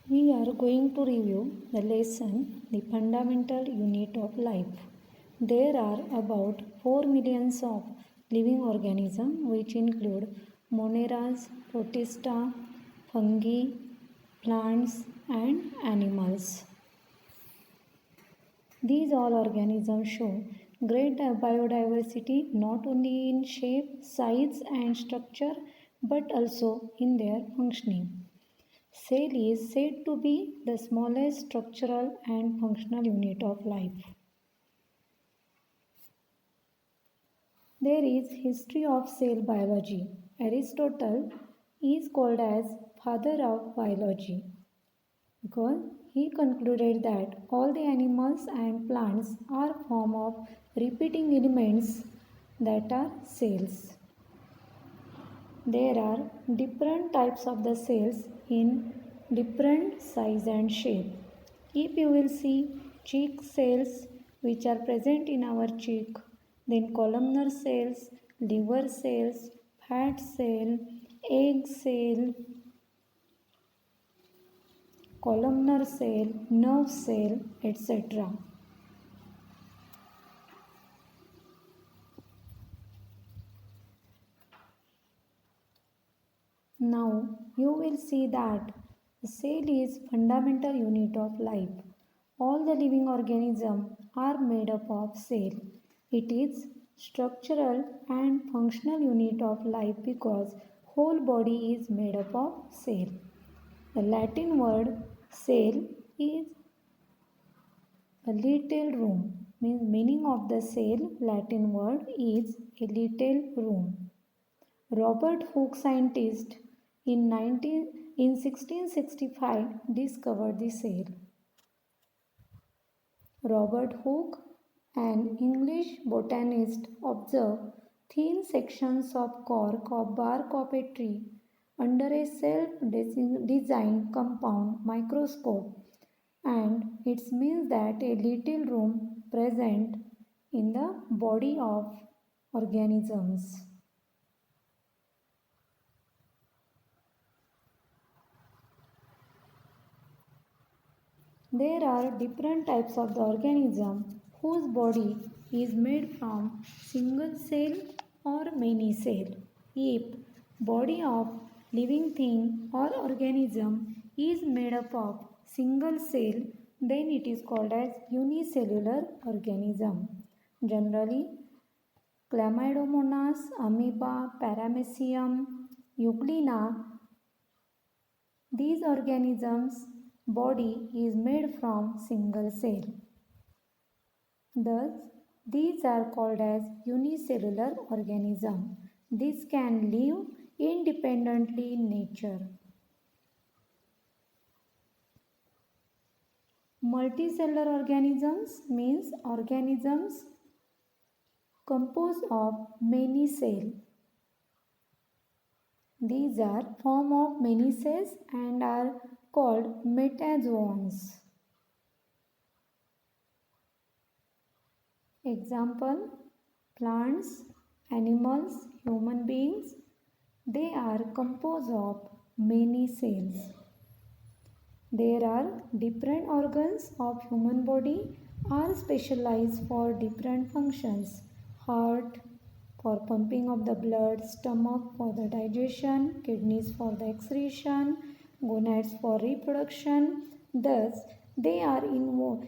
We are going to review the lesson The Fundamental Unit of Life. There are about 4 millions of living organisms which include moneras, protista, fungi, plants and animals. These all organisms show great biodiversity not only in shape, size and structure but also in their functioning. Cell is said to be the smallest structural and functional unit of life. There is history of cell biology. Aristotle is called as father of biology because he concluded that all the animals and plants are form of repeating elements that are cells. There are different types of the cells in different size and shape. If you will see cheek cells which are present in our cheek, then columnar cells, liver cells, fat cell, egg cell, columnar cell, nerve cell, etc. Now you will see that the cell is fundamental unit of life. All the living organisms are made up of cell. It is structural and functional unit of life because whole body is made up of cell. The Latin word cell is a little room. Meaning of the cell Latin word is a little room. Robert Hooke, scientist, in 1665 discovered the cell. Robert Hooke, an English botanist, observed thin sections of cork or bark of a tree under a self-designed compound microscope, and it means that a little room present in the body of organisms. There are different types of the organism whose body is made from single cell or many cell. If body of living thing or organism is made up of single cell, then it is called as unicellular organism. Generally, Chlamydomonas, amoeba, paramecium, euglena, these organisms' body is made from single cell. Thus, these are called as unicellular organism. These can live independently in nature. Multicellular organisms means organisms composed of many cells. These are form of many cells and are called metazoans. Example, plants, animals, human beings, they are composed of many cells. There are different organs of human body are specialized for different functions. Heart for pumping of the blood, stomach for the digestion, kidneys for the excretion, gonads for reproduction. Thus, they are evolved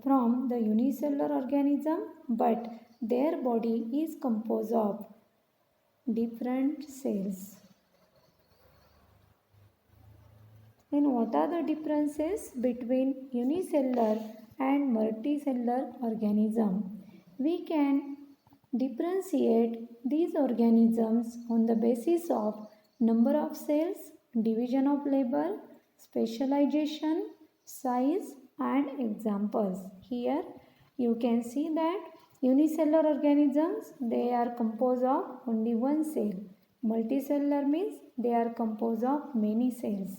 from the unicellular organism, but their body is composed of different cells. Then what are the differences between unicellular and multicellular organism? We can differentiate these organisms on the basis of number of cells, division of labor, specialization, size and examples. Here you can see that unicellular organisms, they are composed of only one cell. Multicellular means they are composed of many cells.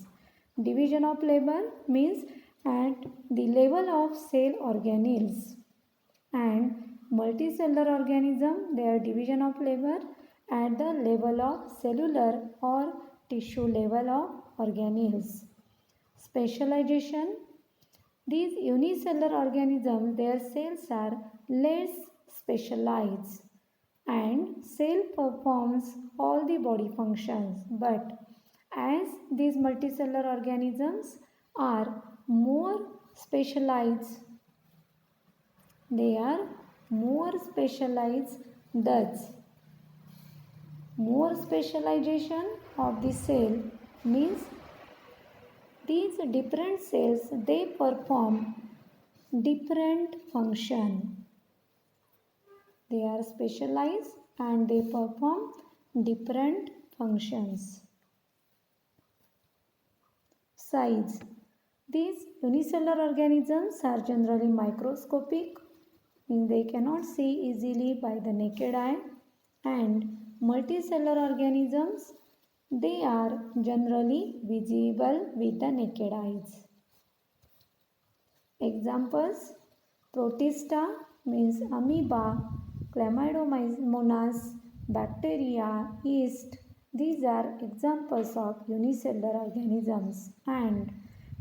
Division of labor means at the level of cell organelles, and multicellular organism, their division of labor at the level of cellular or tissue level of organelles. specialization. These unicellular organisms, their cells are less specialized and cell performs all the body functions. But as these multicellular organisms are more specialized, they are more specialized, thus more specialization of the cell means these different cells they perform different function. They are specialized and they perform different functions. Size. These unicellular organisms are generally microscopic, means they cannot see easily by the naked eye, and multicellular organisms they are generally visible with the naked eyes. Examples: Protista means amoeba, Chlamydomonas, bacteria, yeast. These are examples of unicellular organisms. And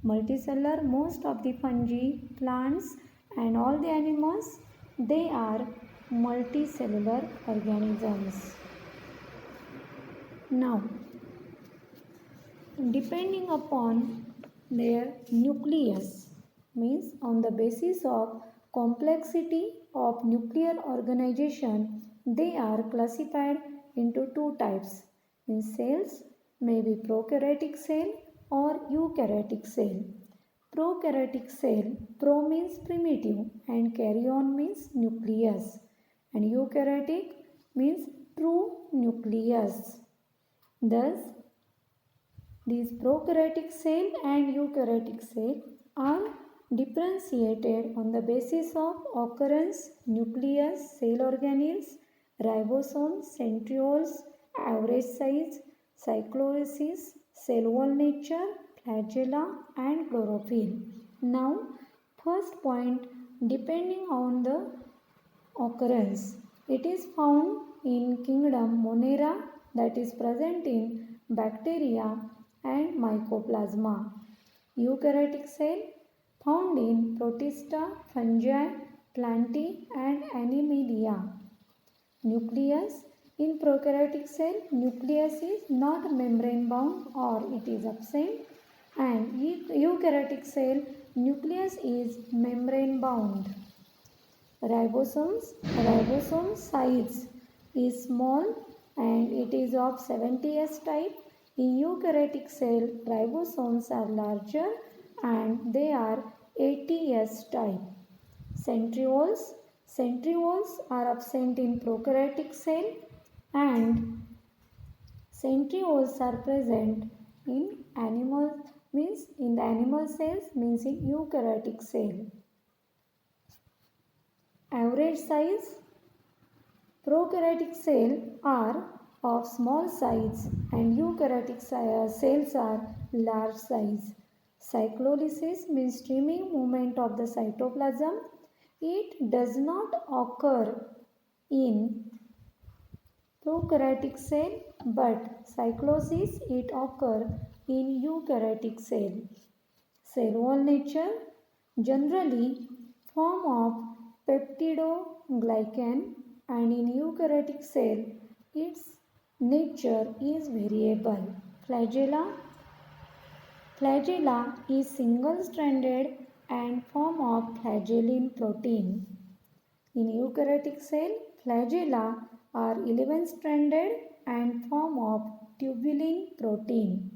multicellular, most of the fungi, plants and all the animals, they are multicellular organisms. Now, depending upon their nucleus, means on the basis of complexity of nuclear organization, they are classified into two types. Means cells may be prokaryotic cell or eukaryotic cell. Prokaryotic cell, pro means primitive and karyon means nucleus, and eukaryotic means true nucleus. Thus these prokaryotic cell and eukaryotic cell are differentiated on the basis of occurrence, nucleus, cell organelles, ribosomes, centrioles, average size, cyclosis, cell wall nature, flagella and chlorophyll. Now, first point, depending on the occurrence, it is found in kingdom Monera, that is present in bacteria and mycoplasma. Eukaryotic cell found in Protista, fungi, plantae and animalia. Nucleus, in prokaryotic cell, nucleus is not membrane bound or it is absent, and eukaryotic cell, nucleus is membrane bound. Ribosome size is small and it is of 70S type. In eukaryotic cell, ribosomes are larger and they are 80S type. Centrioles are absent in prokaryotic cell and centrioles are present in animal, means in the animal cells, means in eukaryotic cell. Average size, prokaryotic cells are of small size and eukaryotic cells are large size. Cyclolysis means streaming movement of the cytoplasm. It does not occur in prokaryotic cell, but cyclosis it occurs in eukaryotic cell. Cell wall nature, generally form of peptidoglycan, and in eukaryotic cell its nature is variable. Flagella is single-stranded and form of flagellin protein. In eukaryotic cell, flagella are 11-stranded and form of tubulin protein.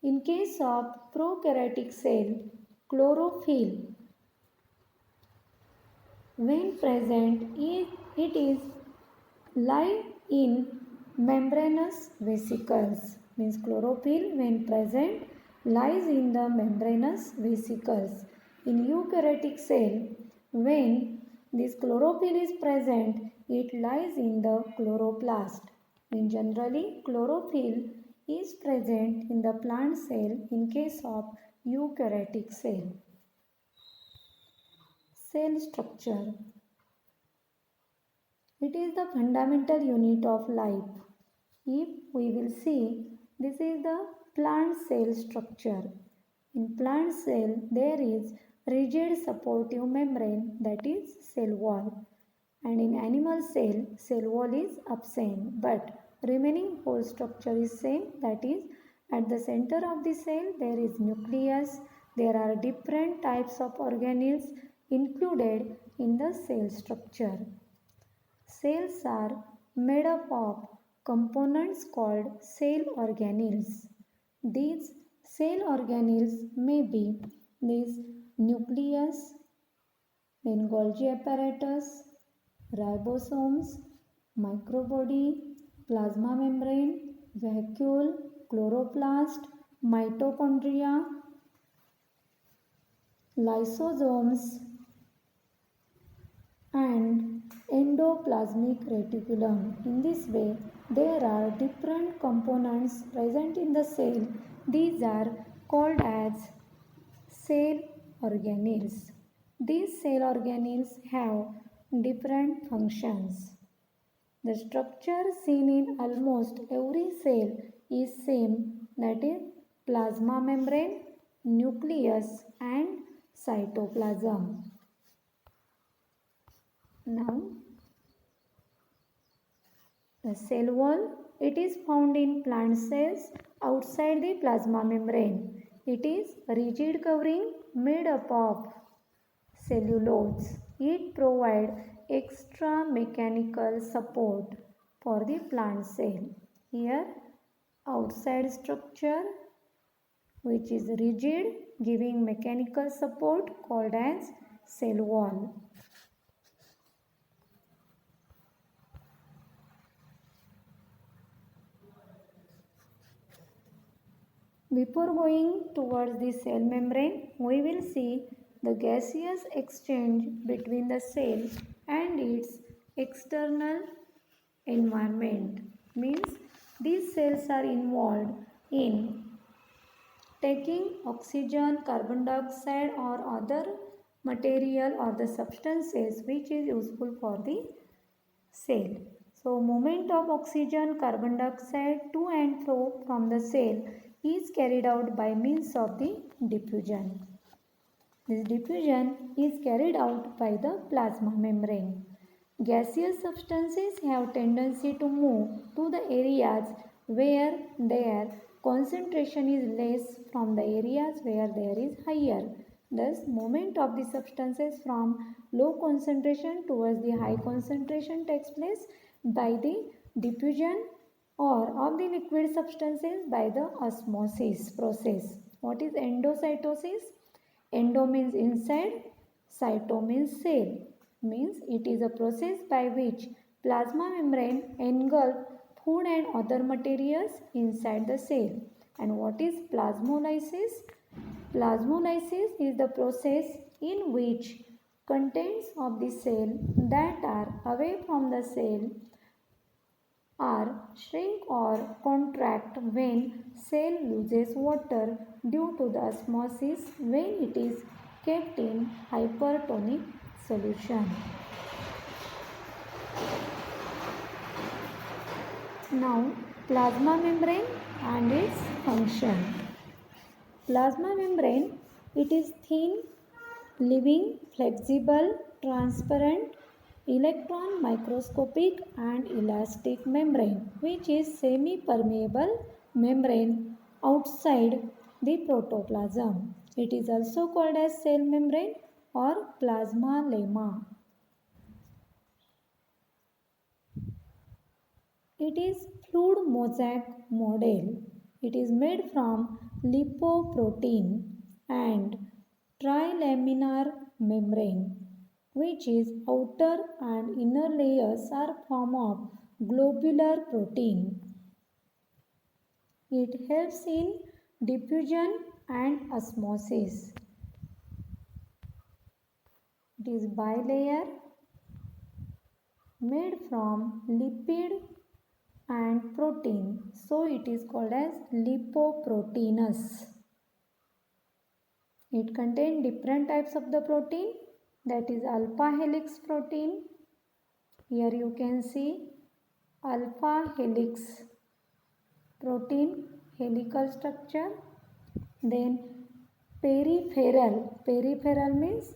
In case of prokaryotic cell, chlorophyll, when present, it is lie in membranous vesicles. Means chlorophyll when present lies in the membranous vesicles. In eukaryotic cell, when this chlorophyll is present, it lies in the chloroplast. And generally, chlorophyll is present in the plant cell in case of eukaryotic cell. Cell structure. It is the fundamental unit of life. If we will see, this is the plant cell structure. In plant cell, there is rigid supportive membrane, that is cell wall. And in animal cell wall is absent, but remaining whole structure is same, that is at the center of the cell there is nucleus. There are different types of organelles included in the cell structure. Cells are made up of components called cell organelles. These cell organelles may be this nucleus, then Golgi apparatus, ribosomes, microbody, plasma membrane, vacuole, chloroplast, mitochondria, lysosomes, and endoplasmic reticulum. In this way, there are different components present in the cell. These are called as cell organelles. These cell organelles have different functions. The structure seen in almost every cell is same, that is plasma membrane, nucleus and cytoplasm. Now the cell wall, it is found in plant cells outside the plasma membrane. It is rigid covering made up of cellulose. It provides extra mechanical support for the plant cell. Here outside structure which is rigid giving mechanical support called as cell wall. Before going towards the cell membrane, we will see the gaseous exchange between the cell and its external environment. Means these cells are involved in taking oxygen, carbon dioxide or other material or the substances which is useful for the cell. So movement of oxygen, carbon dioxide to and fro from the cell is carried out by means of the diffusion. This diffusion is carried out by the plasma membrane. Gaseous substances have tendency to move to the areas where their concentration is less from the areas where there is higher. Thus, movement of the substances from low concentration towards the high concentration takes place by the diffusion or of the liquid substances by the osmosis process. What is endocytosis? Endo means inside, cyto means cell. Means it is a process by which plasma membrane engulf food and other materials inside the cell. And what is plasmolysis? Plasmolysis is the process in which contents of the cell that are away from the cell are shrink or contract when cell loses water due to the osmosis when it is kept in hypertonic solution. Now plasma membrane and its function. Plasma membrane, it is thin, living, flexible, transparent, electron microscopic and elastic membrane which is semi-permeable membrane outside the protoplasm. It is also called as cell membrane or plasma lemma. It is fluid mosaic model. It is made from lipoprotein and trilaminar membrane, which is outer and inner layers are form of globular protein. It helps in diffusion and osmosis. It is bilayer made from lipid and protein, so it is called as lipoproteinous. It contains different types of the protein, that is alpha helix protein. Here you can see alpha helix protein, helical structure. Then Peripheral means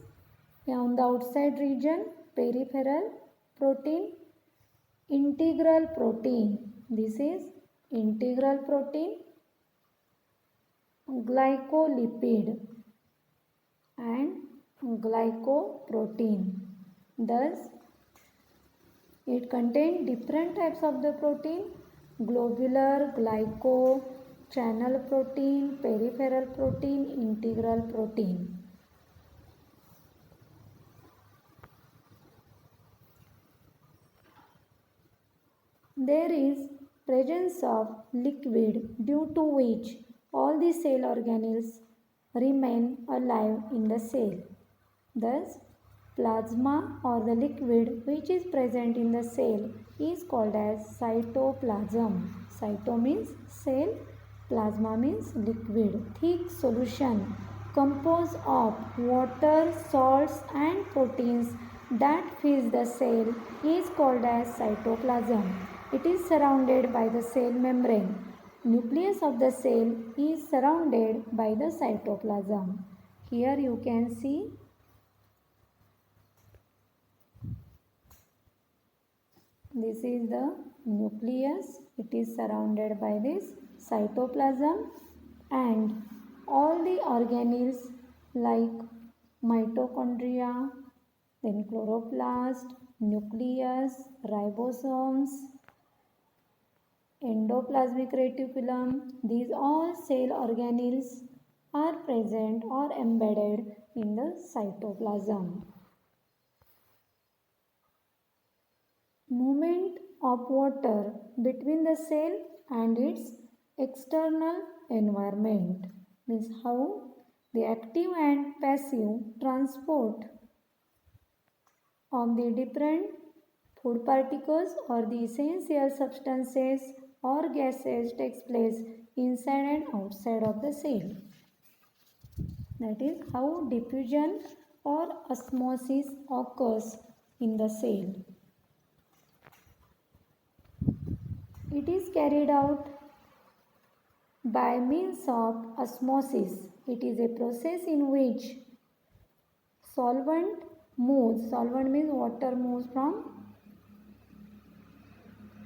on the outside region. Peripheral protein. Integral protein. This is integral protein. Glycolipid and glycoprotein. Thus, it contains different types of the protein: globular, glyco, channel protein, peripheral protein, integral protein. There is presence of liquid due to which all the cell organelles remain alive in the cell. Thus, plasma or the liquid which is present in the cell is called as cytoplasm. Cyto means cell, plasma means liquid. Thick solution composed of water, salts and proteins that fills the cell is called as cytoplasm. It is surrounded by the cell membrane. Nucleus of the cell is surrounded by the cytoplasm. Here you can see this is the nucleus. It is surrounded by this cytoplasm, and all the organelles like mitochondria, then chloroplast, nucleus, ribosomes, endoplasmic reticulum, these all cell organelles are present or embedded in the cytoplasm. Movement of water between the cell and its external environment means how the active and passive transport of the different food particles or the essential substances or gases takes place inside and outside of the cell. That is how diffusion or osmosis occurs in the cell. It is carried out by means of osmosis. It is a process in which solvent means water moves from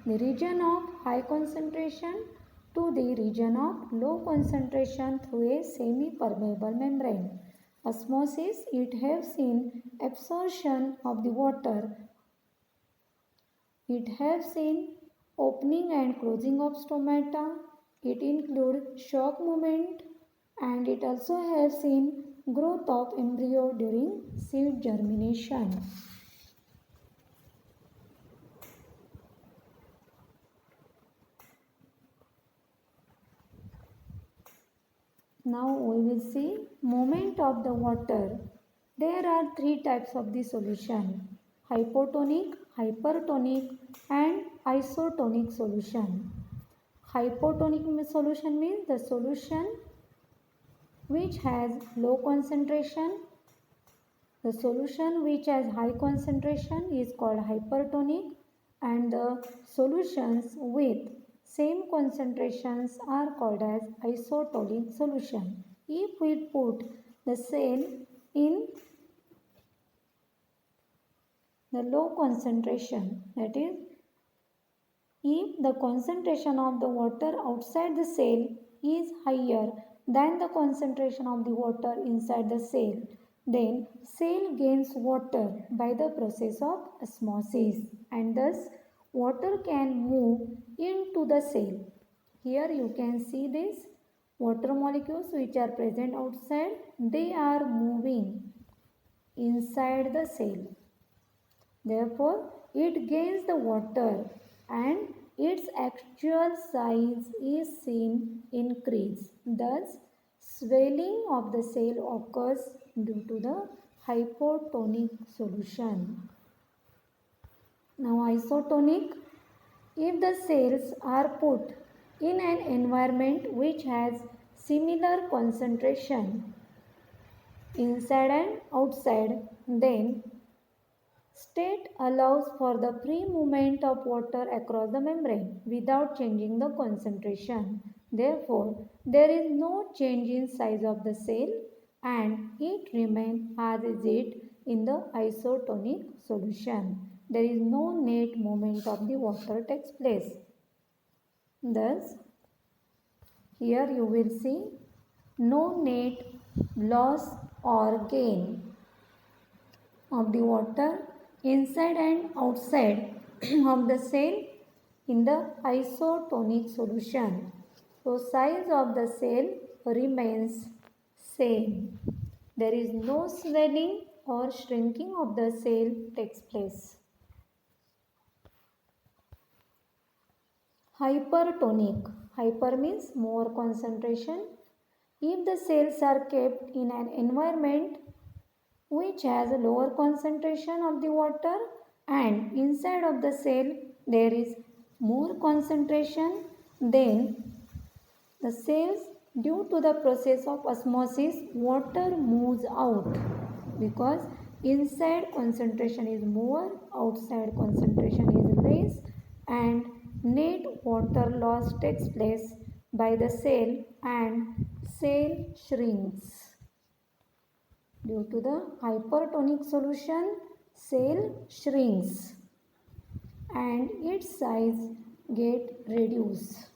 the region of high concentration to the region of low concentration through a semi-permeable membrane. Osmosis, it helps in absorption of the water. It helps in opening and closing of stomata. It includes shock movement, and it also helps in growth of embryo during seed germination. Now we will see movement of the water. There are three types of the solution: hypotonic, hypertonic and isotonic solution. Hypotonic solution means the solution which has low concentration. The solution which has high concentration is called hypertonic, and the solutions with same concentrations are called as isotonic solution. If we put the cell in the low concentration, that is, if the concentration of the water outside the cell is higher than the concentration of the water inside the cell, then cell gains water by the process of osmosis, and thus water can move into the cell. Here you can see this water molecules which are present outside, they are moving inside the cell. Therefore, it gains the water and its actual size is seen increase. Thus, swelling of the cell occurs due to the hypotonic solution. Now, isotonic, if the cells are put in an environment which has similar concentration inside and outside, then state allows for the free movement of water across the membrane without changing the concentration. Therefore, there is no change in size of the cell. and it remains as is it in the isotonic solution. There is no net movement of the water takes place. Thus, here you will see no net loss or gain of the water inside and outside of the cell in the isotonic solution. So size of the cell remains same. There is no swelling or shrinking of the cell takes place. Hypertonic. Hyper means more concentration. If the cells are kept in an environment which has a lower concentration of the water and inside of the cell there is more concentration, then the cells, due to the process of osmosis, water moves out because inside concentration is more, outside concentration is less, and net water loss takes place by the cell and cell shrinks. Due to the hypertonic solution, cell shrinks and its size get reduced.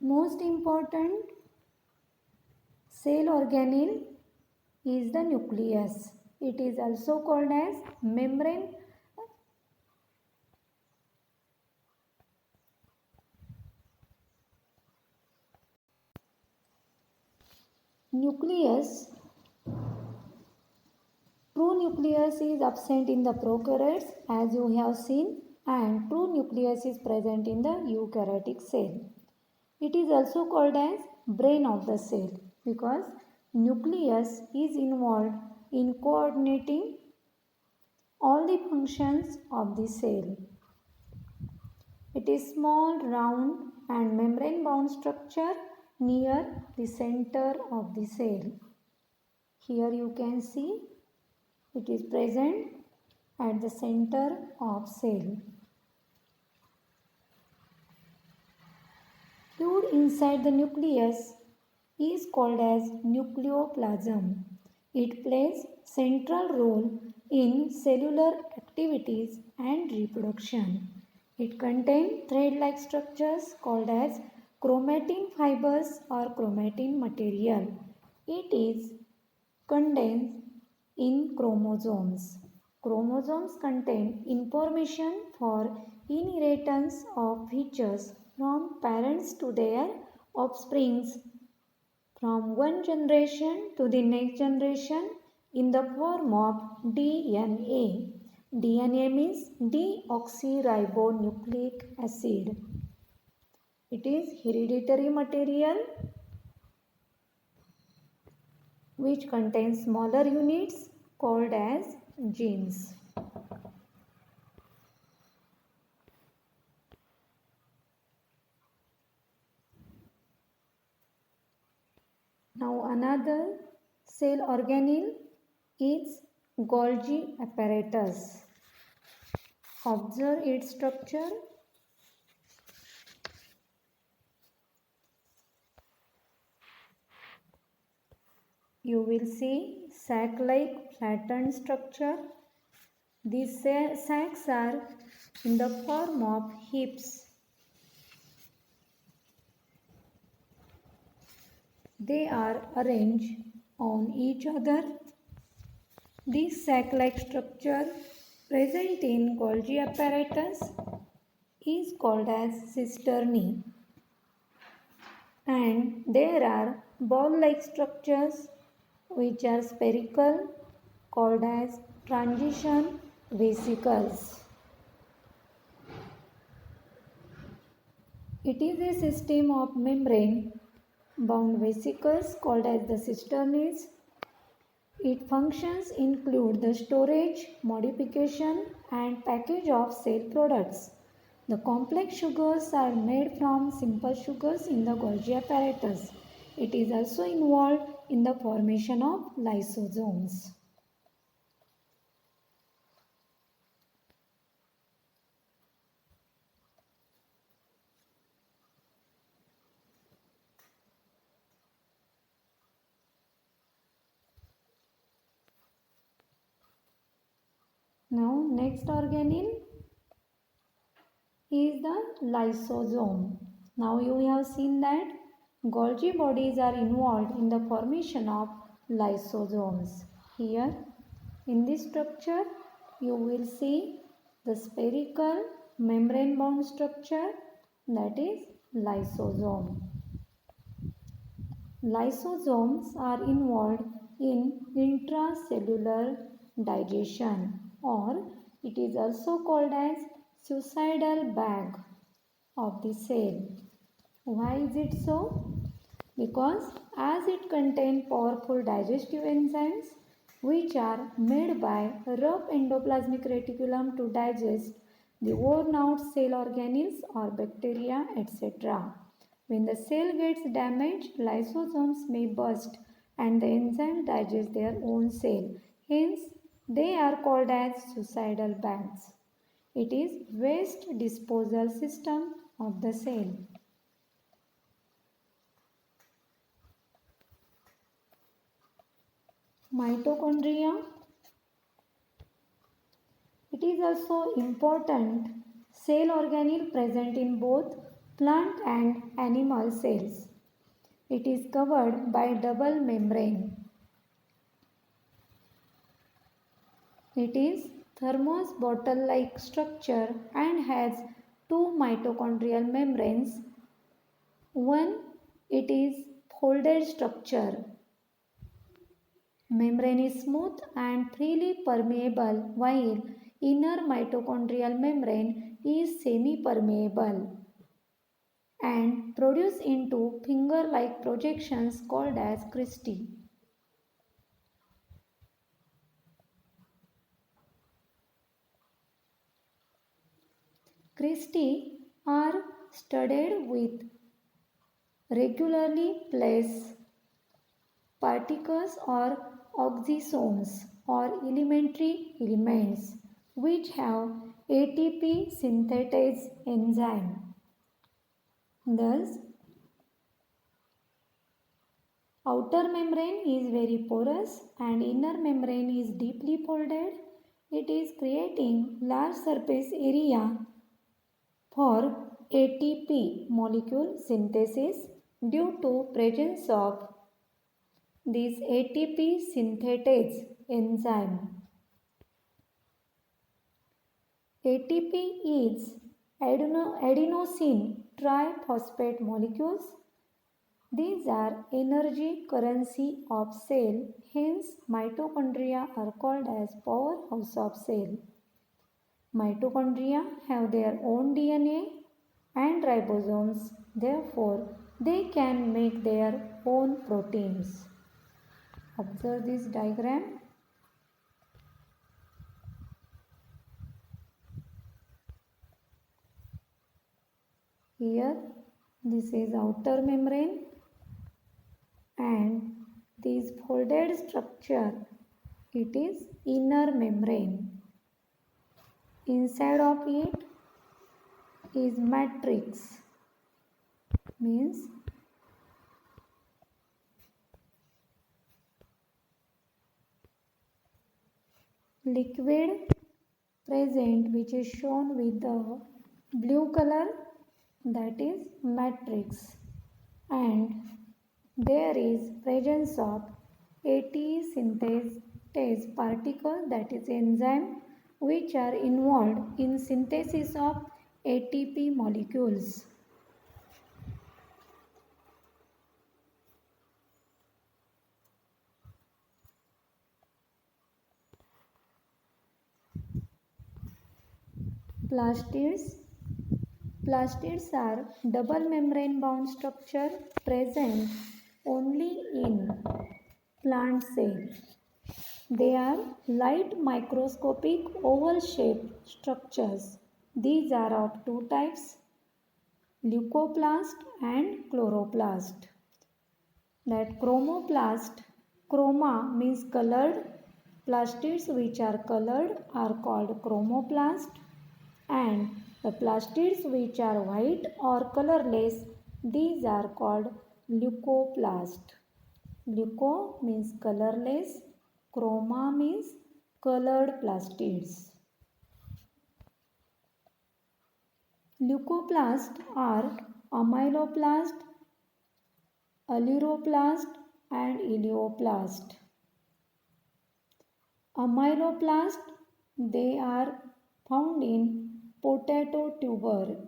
Most important cell organelle is the nucleus. It is also called as membrane. Nucleus. True nucleus is absent in the prokaryotes as you have seen, and true nucleus is present in the eukaryotic cell. It is also called as brain of the cell because nucleus is involved in coordinating all the functions of the cell. It is small, round and membrane bound structure near the center of the cell. Here you can see it is present at the center of cell. Fluid inside the nucleus is called as nucleoplasm. It plays central role in cellular activities and reproduction. It contains thread-like structures called as chromatin fibers or chromatin material. It is condensed in chromosomes. Chromosomes contain information for inheritance of features from parents to their offsprings from one generation to the next generation in the form of DNA. DNA means deoxyribonucleic acid. It is hereditary material which contains smaller units called as genes. Now another cell organelle is Golgi apparatus. Observe its structure. You will see sac-like flattened structure. These sacs are in the form of hips. They are arranged on each other. This sac-like structure present in Golgi apparatus is called as cisternae. And there are ball-like structures which are spherical called as transition vesicles. It is a system of membrane bound vesicles called as the cisternaes. Its functions include the storage, modification and package of cell products. The complex sugars are made from simple sugars in the Golgi apparatus. It is also involved in the formation of lysosomes. Now next organelle is the lysosome. Now you have seen that Golgi bodies are involved in the formation of lysosomes. Here in this structure you will see the spherical membrane bound structure, that is lysosome. Lysosomes are involved in intracellular digestion, or it is also called as suicidal bag of the cell. Why is it so? Because as it contains powerful digestive enzymes which are made by rough endoplasmic reticulum to digest the worn out cell organelles or bacteria, etc. When the cell gets damaged, lysosomes may burst and the enzyme digest their own cell. Hence, they are called as suicidal bags. It is waste disposal system of the cell. Mitochondria. It is also important cell organelle present in both plant and animal cells. It is covered by double membrane. It is thermos bottle-like structure and has two mitochondrial membranes. One, it is folded structure. Membrane is smooth and freely permeable while inner mitochondrial membrane is semi-permeable and produce into finger-like projections called as cristae. Cristae are studded with regularly placed particles or oxysomes or elementary elements which have ATP synthetase enzyme. Thus, outer membrane is very porous and inner membrane is deeply folded. It is creating large surface area for ATP molecule synthesis due to presence of this ATP synthetase enzyme. ATP is adenosine triphosphate molecules. These are energy currency of cell, hence mitochondria are called as powerhouse of cell. Mitochondria have their own DNA and ribosomes, therefore they can make their own proteins. Observe this diagram. Here this is outer membrane and this folded structure, it is inner membrane. Inside of it is matrix, means liquid present which is shown with the blue color, that is matrix, and there is presence of ATP synthase particle, that is enzyme, which are involved in synthesis of ATP molecules. Plastids. Plastids are double membrane bound structure present only in plant cell. They are light microscopic oval shaped structures. These are of two types, leucoplast and chloroplast. That chromoplast, chroma means colored, plastids which are colored are called chromoplast, and the plastids which are white or colorless, these are called leucoplast. Leuco means colorless, chroma means colored plastids. Leucoplasts are amyloplast, aleuroplast, and elioplast. Amyloplast, they are found in potato tuber.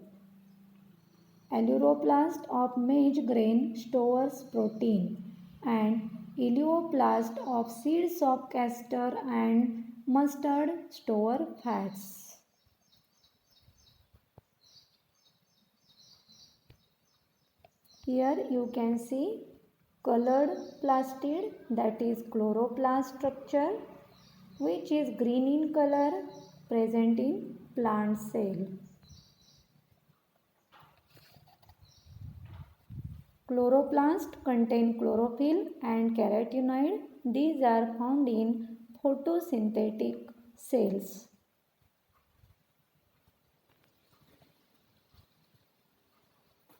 Aleuroplast of maize grain stores protein, and elioplast of seeds of castor and mustard store fats. Here you can see colored plastid, that is chloroplast structure, which is green in color, present in plant cell. Chloroplast contain chlorophyll and carotenoid. These are found in photosynthetic cells.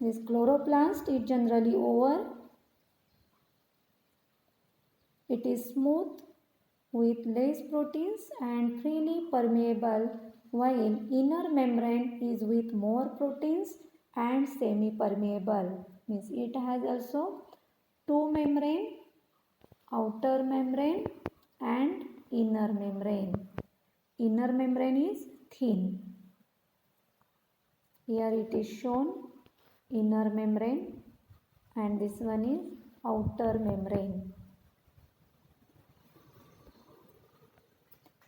This chloroplast is generally oval. It is smooth with less proteins and freely permeable, while inner membrane is with more proteins and semi-permeable. Means it has also two membrane, outer membrane and inner membrane. Inner membrane is thin. Here it is shown inner membrane and this one is outer membrane.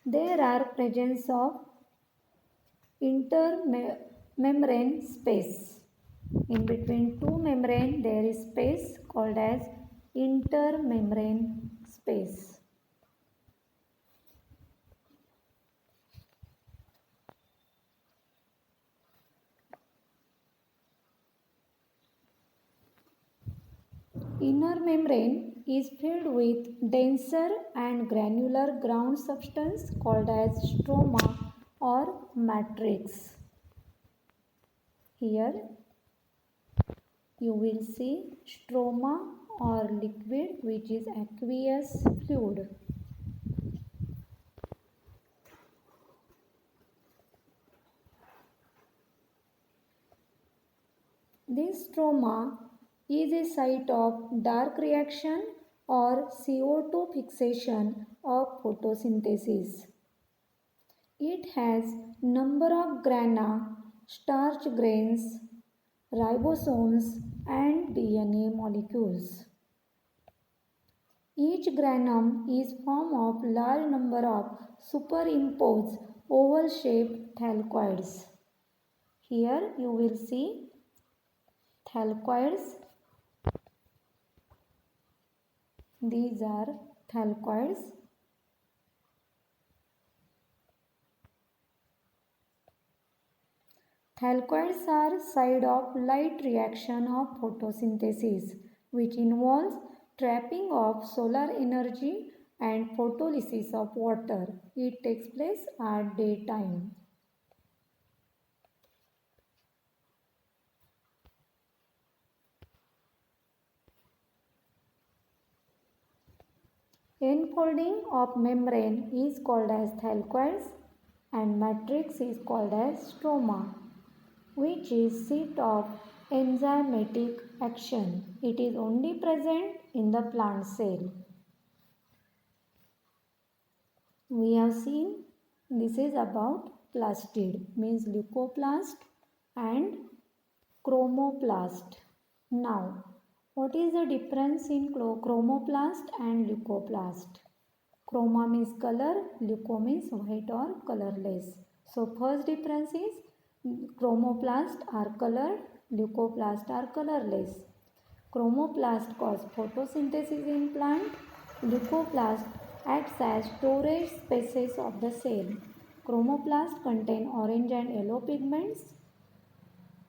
There are presence of intermembrane space. In between two membrane there is space called as intermembrane space. Inner membrane is filled with denser and granular ground substance called as stroma or matrix. Here you will see stroma or liquid which is aqueous fluid. This stroma is a site of dark reaction or CO2 fixation of photosynthesis. It has number of grana, starch grains, ribosomes and DNA molecules. Each granum is formed of large number of superimposed oval-shaped thalcoids. Here you will see thalcoids. These are thalcoids. Thalcoids are side of light reaction of photosynthesis which involves trapping of solar energy and photolysis of water. It takes place at daytime. Enfolding of membrane is called as thalcoids and matrix is called as stroma, which is seat of enzymatic action. It is only present in the plant cell. We have seen this is about plastid, means leucoplast and chromoplast. Now, what is the difference in chromoplast and leucoplast? Chroma means color, leuco means white or colorless. So, first difference is chromoplast are colored, leucoplast are colorless. Chromoplast cause photosynthesis in plant. Leucoplast acts as storage spaces of the cell. Chromoplast contain orange and yellow pigments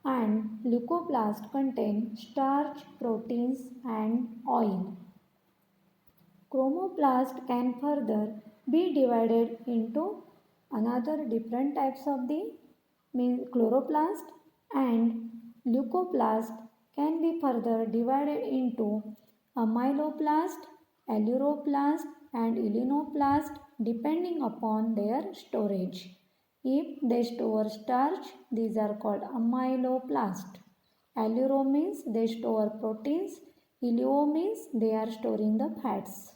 and leucoplast contain starch, proteins and oil. Chromoplast can further be divided into another different types of the chloroplast, and leucoplast can be further divided into amyloplast, aleuroplast and elenoplast depending upon their storage. If they store starch, these are called amyloplast. Alluro means they store proteins. Ileo means they are storing the fats.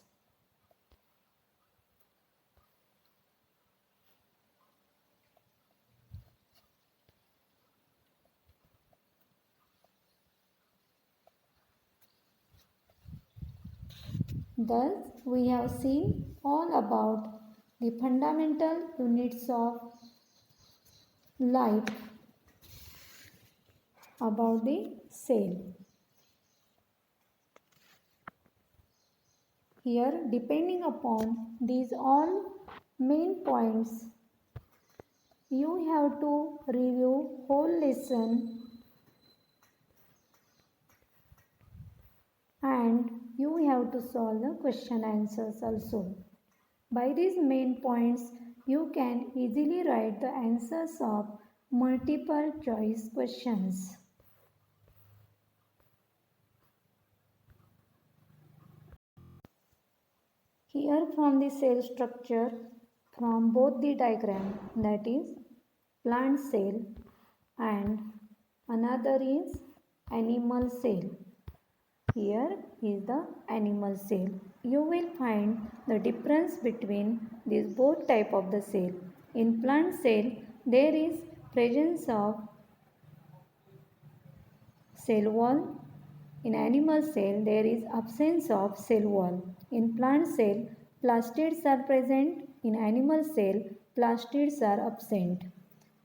Thus, we have seen all about the fundamental units of life about the cell. Here, depending upon these all main points, you have to review whole lesson and you have to solve the question answers also. By these main points, you can easily write the answers of multiple choice questions. Here from the cell structure, from both the diagram, that is plant cell and another is animal cell. Here is the animal cell. You will find the difference between these both type of the cell. In plant cell, there is presence of cell wall. In animal cell, there is absence of cell wall. In plant cell, plastids are present. In animal cell, plastids are absent.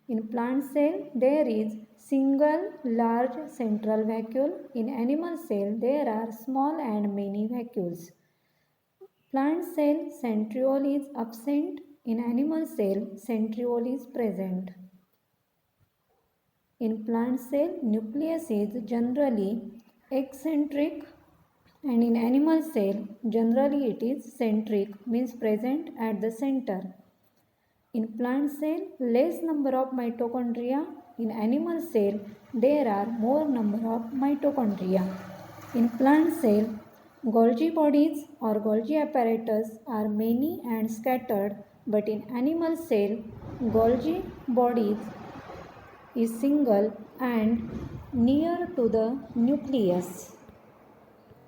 In plant cell, there is single large central vacuole. In animal cell, there are small and many vacuoles. Plant cell centriole is absent. In animal cell, centriole is present. In plant cell, nucleus is generally eccentric, and in animal cell, generally it is centric, means present at the center. In plant cell, less number of mitochondria. In animal cell, there are more number of mitochondria. In plant cell, Golgi bodies or Golgi apparatus are many and scattered, but in animal cell, Golgi bodies is single and near to the nucleus.